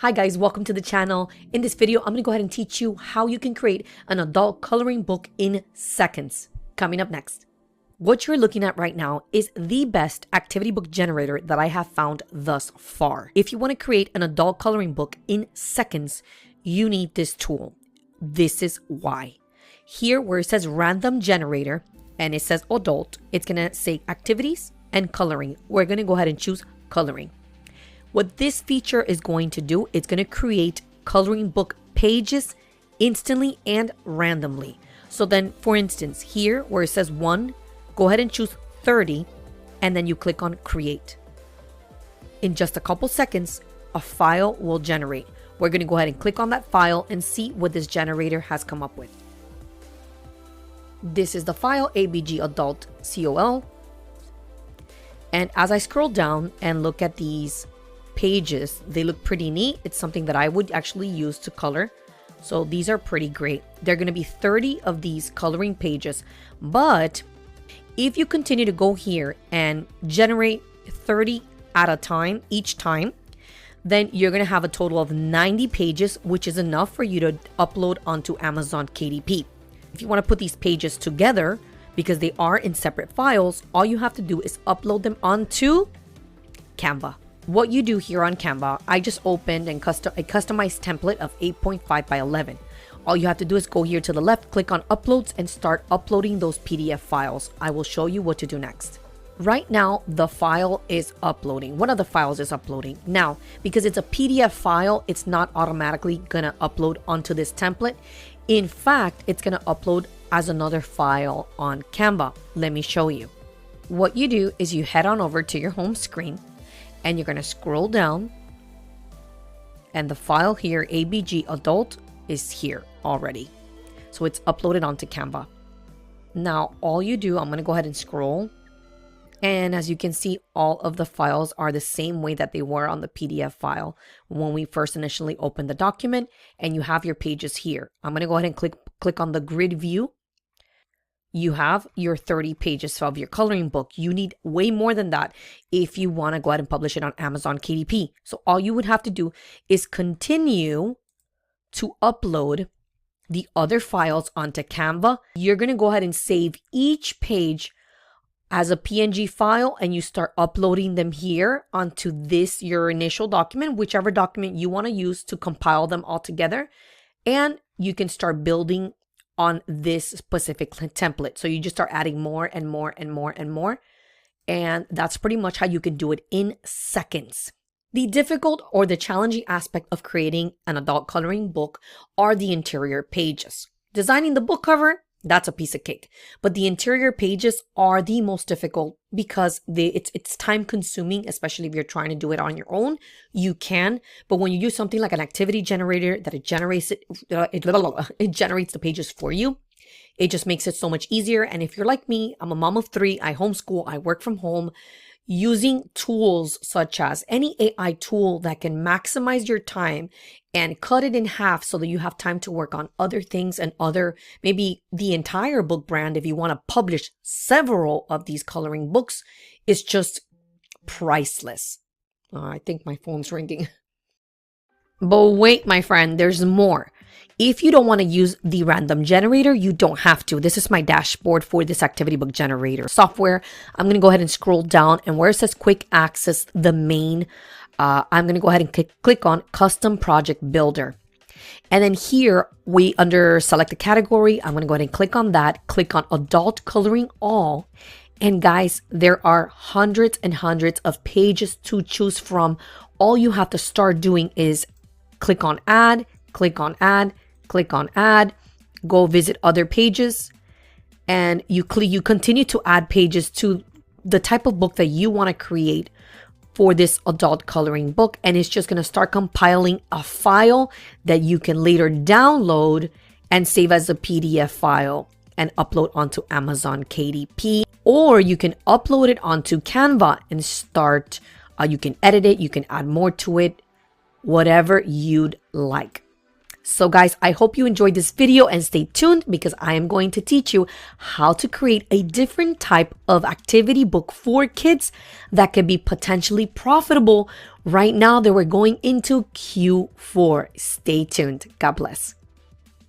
Hi guys, welcome to the channel. In this video, I'm going to go ahead and teach you how you can create an adult coloring book in seconds. Coming up next. What you're looking at right now is the best activity book generator that I have found thus far. If you want to create an adult coloring book in seconds, you need this tool. This is why. Here where it says random generator and it says adult, it's going to say activities and coloring. We're going to go ahead and choose coloring. What this feature is going to do, it's going to create coloring book pages instantly and randomly. So then, for instance, here where it says 1, go ahead and choose 30, and then you click on create. In just a couple seconds, a file will generate. We're going to go ahead and click on that file and see what this generator has come up with. This is the file, ABG Adult COL. And as I scroll down and look at these pages, they look pretty neat. It's something that I would actually use to color. So these are pretty great. There are going to be 30 of these coloring pages. But if you continue to go here and generate 30 at a time, each time, then you're going to have a total of 90 pages, which is enough for you to upload onto Amazon KDP. If you want to put these pages together, because they are in separate files, all you have to do is upload them onto Canva. What you do here on Canva, I just opened and a customized template of 8.5 by 11. All you have to do is go here to the left, click on uploads and start uploading those PDF files. I will show you what to do next. Right now, the file is uploading. One of the files is uploading. Now, because it's a PDF file, it's not automatically gonna upload onto this template. In fact, it's gonna upload as another file on Canva. Let me show you. What you do is you head on over to your home screen, and you're going to scroll down, and the file here, ABG Adult, is here already. So it's uploaded onto Canva. Now, all you do, I'm going to go ahead and scroll. And as you can see, all of the files are the same way that they were on the PDF file when we first initially opened the document, and you have your pages here. I'm going to go ahead and click on the grid view. You have your 30 pages of your coloring book. You need way more than that if you want to go ahead and publish it on Amazon KDP. So all you would have to do is continue to upload the other files onto Canva. You're going to go ahead and save each page as a PNG file, and you start uploading them here onto this, your initial document, whichever document you want to use to compile them all together. And you can start building on this specific template. So you just start adding more and more and more and more. And that's pretty much how you can do it in seconds. The difficult or the challenging aspect of creating an adult coloring book are the interior pages. Designing the book cover, that's a piece of cake. But the interior pages are the most difficult because it's time consuming, especially if you're trying to do it on your own. You can, but when you use something like an activity generator that it generates the pages for you, it just makes it so much easier. And if you're like me, I'm a mom of 3, I homeschool, I work from home. Using tools such as any AI tool that can maximize your time and cut it in half so that you have time to work on other things and maybe the entire book brand if you want to publish several of these coloring books, is just priceless. I think my phone's ringing. But wait, my friend, there's more. If you don't want to use the random generator, you don't have to. This is my dashboard for this activity book generator software. I'm going to go ahead and scroll down, and where it says quick access, the main, I'm going to go ahead and click on custom project builder. And then here under select a category, I'm going to go ahead and click on that, click on adult coloring all. And guys, there are hundreds and hundreds of pages to choose from. All you have to start doing is click on add, click on add, click on add, go visit other pages, and you continue to add pages to the type of book that you want to create for this adult coloring book. And it's just going to start compiling a file that you can later download and save as a PDF file and upload onto Amazon KDP. Or you can upload it onto Canva and start, you can edit it, you can add more to it, whatever you'd like. So guys, I hope you enjoyed this video and stay tuned because I am going to teach you how to create a different type of activity book for kids that can be potentially profitable right now that we're going into Q4. Stay tuned. God bless.